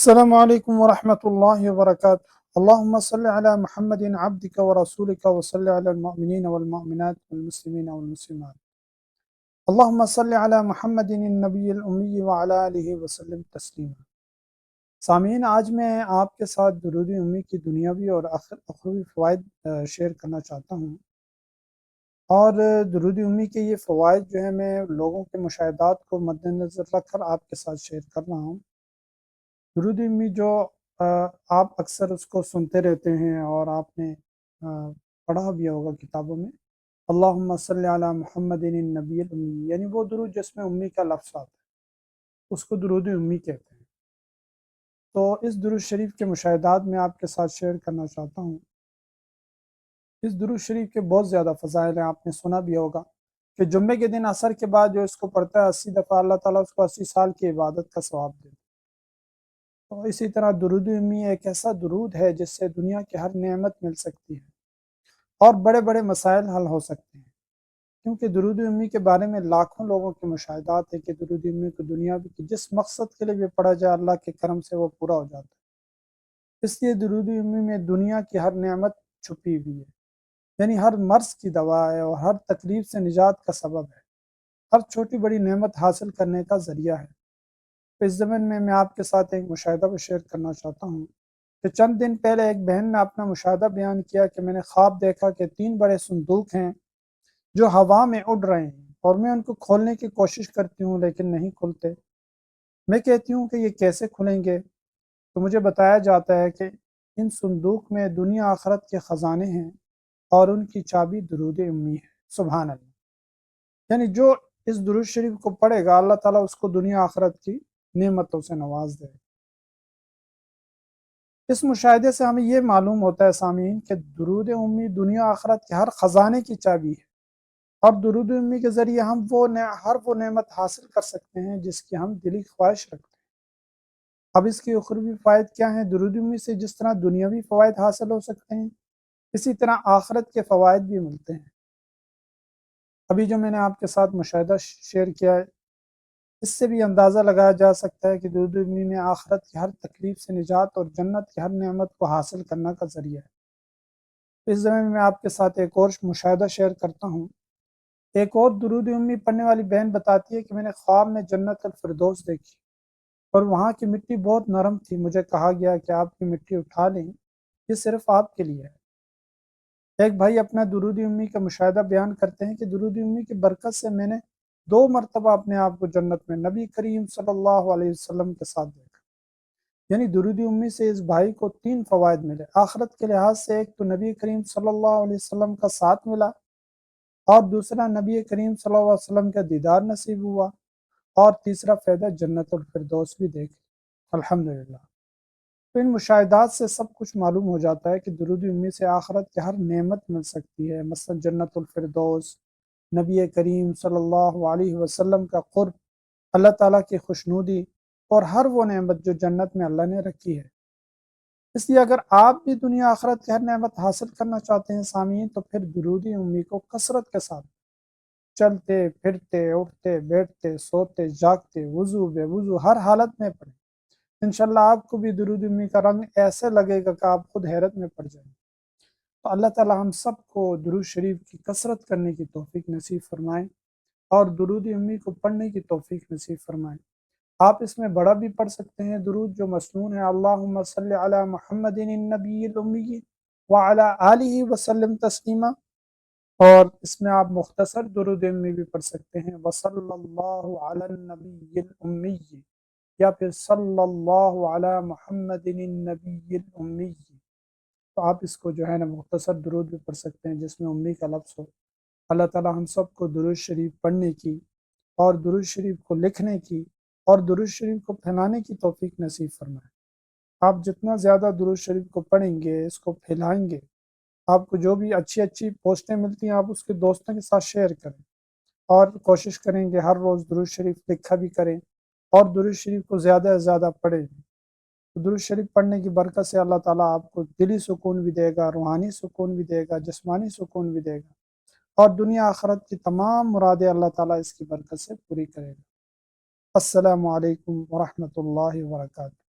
السلام علیکم ورحمۃ اللہ وبرکاتہ۔ اللہم صلی علی محمد عبدک ورسولک وصلی علی المؤمنین والمؤمنات والمسلمین والمسلمات۔ اللہم صلی علی محمد النبی الامی وعلی آلہ وسلم تسلیما۔ سامعین، آج میں آپ کے ساتھ درود امی کی دنیاوی اور اخروی فوائد شیئر کرنا چاہتا ہوں، اور درود امی کے یہ فوائد جو ہیں میں لوگوں کے مشاہدات کو مد نظر رکھ کر آپ کے ساتھ شیئر کر رہا ہوں۔ درود امی جو آپ اکثر اس کو سنتے رہتے ہیں اور آپ نے پڑھا بھی ہوگا کتابوں میں، اللہم صلی علی محمد النبی الامی، یعنی وہ درود جس میں امی کا لفظ آتا ہے اس کو درود امی کہتے ہیں۔ تو اس درود شریف کے مشاہدات میں آپ کے ساتھ شیئر کرنا چاہتا ہوں۔ اس درود شریف کے بہت زیادہ فضائل ہیں، آپ نے سنا بھی ہوگا کہ جمعے کے دن عصر کے بعد جو اس کو پڑھتا ہے 80 دفعہ اللہ تعالیٰ اس کو 80 سال کی عبادت کا ثواب دیتا ہے۔ تو اسی طرح درود امی ایک ایسا درود ہے جس سے دنیا کی ہر نعمت مل سکتی ہے اور بڑے بڑے مسائل حل ہو سکتے ہیں، کیونکہ درود امی کے بارے میں لاکھوں لوگوں کے مشاہدات ہیں کہ درود امی کو دنیا کی جس مقصد کے لیے بھی پڑھا جائے اللہ کے کرم سے وہ پورا ہو جاتا ہے۔ اس لیے درود امی میں دنیا کی ہر نعمت چھپی ہوئی ہے، یعنی ہر مرض کی دوا ہے اور ہر تکلیف سے نجات کا سبب ہے، ہر چھوٹی بڑی نعمت حاصل کرنے کا ذریعہ ہے۔ اس زمین میں آپ کے ساتھ ایک مشاہدہ کو شیئر کرنا چاہتا ہوں کہ چند دن پہلے ایک بہن نے اپنا مشاہدہ بیان کیا کہ میں نے خواب دیکھا کہ 3 بڑے صندوق ہیں جو ہوا میں اڑ رہے ہیں، اور میں ان کو کھولنے کی کوشش کرتی ہوں لیکن نہیں کھلتے۔ میں کہتی ہوں کہ یہ کیسے کھلیں گے؟ تو مجھے بتایا جاتا ہے کہ ان صندوق میں دنیا آخرت کے خزانے ہیں اور ان کی چابی درود امی ہے۔ سبحان اللہ! یعنی جو اس درود شریف کو پڑھے گا اللہ تعالیٰ اس کو دنیا آخرت کی نعمتوں سے نواز دے۔ اس مشاہدے سے ہمیں یہ معلوم ہوتا ہے سامعین کہ درود امی دنیا آخرت کے ہر خزانے کی چابی ہے، اور درود امی کے ذریعے ہم ہر وہ نعمت حاصل کر سکتے ہیں جس کی ہم دلی خواہش رکھتے ہیں۔ اب اس کی اخروی فوائد کیا ہیں؟ درود امی سے جس طرح دنیاوی فوائد حاصل ہو سکتے ہیں، اسی طرح آخرت کے فوائد بھی ملتے ہیں۔ ابھی جو میں نے آپ کے ساتھ مشاہدہ شیئر کیا ہے، اس سے بھی اندازہ لگایا جا سکتا ہے کہ درود امی میں آخرت کی ہر تکلیف سے نجات اور جنت کی ہر نعمت کو حاصل کرنے کا ذریعہ ہے۔ اس زمین میں آپ کے ساتھ ایک اور مشاہدہ شیئر کرتا ہوں۔ ایک اور درود امی پڑھنے والی بہن بتاتی ہے کہ میں نے خواب میں جنت الفردوس دیکھی اور وہاں کی مٹی بہت نرم تھی۔ مجھے کہا گیا کہ آپ کی مٹی اٹھا لیں، یہ صرف آپ کے لیے ہے۔ ایک بھائی اپنا درود امی کا مشاہدہ بیان کرتے ہیں کہ درود امی کی برکت سے میں نے 2 مرتبہ اپنے آپ کو جنت میں نبی کریم صلی اللہ علیہ وسلم کے ساتھ دیکھا۔ یعنی درود امی سے اس بھائی کو 3 فوائد ملے۔ آخرت کے لحاظ سے ایک تو نبی کریم صلی اللہ علیہ وسلم کا ساتھ ملا، اور دوسرا نبی کریم صلی اللہ علیہ وسلم کا دیدار نصیب ہوا، اور تیسرا فائدہ جنت الفردوس بھی دیکھ لی۔ الحمدللہ! تو ان مشاہدات سے سب کچھ معلوم ہو جاتا ہے کہ درود امی سے آخرت کی ہر نعمت مل سکتی ہے، مثلا جنت الفردوس، نبی کریم صلی اللہ علیہ وسلم کا قرب، اللہ تعالیٰ کی خوشنودی، اور ہر وہ نعمت جو جنت میں اللہ نے رکھی ہے۔ اس لیے اگر آپ بھی دنیا آخرت کی ہر نعمت حاصل کرنا چاہتے ہیں سامعین، تو پھر درود امی کو کثرت کے ساتھ چلتے پھرتے اٹھتے بیٹھتے سوتے جاگتے وضو بے وضو ہر حالت میں پڑھیں۔ انشاءاللہ آپ کو بھی درود امی کا رنگ ایسے لگے گا کہ آپ خود حیرت میں پڑ جائیں۔ تو اللہ تعالیٰ ہم سب کو درود شریف کی کثرت کرنے کی توفیق نصیب فرمائیں، اور درود امی کو پڑھنے کی توفیق نصیب فرمائیں۔ آپ اس میں بڑا بھی پڑھ سکتے ہیں درود جو مسنون ہے، اللہم صلی علی محمد النبی الامی وعلی آلہ وسلم تسلیما، اور اس میں آپ مختصر درود امی بھی پڑھ سکتے ہیں، وصلی اللہ علی النبی الامی، یا پھر صلی اللہ علی محمد النبی الامی۔ تو آپ اس کو جو ہے نا مختصر درود بھی پڑھ سکتے ہیں جس میں امی کا لفظ ہو۔ اللہ تعالیٰ ہم سب کو درود شریف پڑھنے کی اور درود شریف کو لکھنے کی اور درود شریف کو پھیلانے کی توفیق نصیب فرمائے۔ آپ جتنا زیادہ درود شریف کو پڑھیں گے، اس کو پھیلائیں گے، آپ کو جو بھی اچھی اچھی پوسٹیں ملتی ہیں آپ اس کے دوستوں کے ساتھ شیئر کریں، اور کوشش کریں کہ ہر روز درود شریف لکھا بھی کریں اور درود شریف کو زیادہ سے زیادہ پڑھیں۔ درود شریف پڑھنے کی برکت سے اللہ تعالیٰ آپ کو دلی سکون بھی دے گا، روحانی سکون بھی دے گا، جسمانی سکون بھی دے گا، اور دنیا آخرت کی تمام مرادیں اللہ تعالیٰ اس کی برکت سے پوری کرے گا۔ السلام علیکم ورحمۃ اللہ وبرکاتہ۔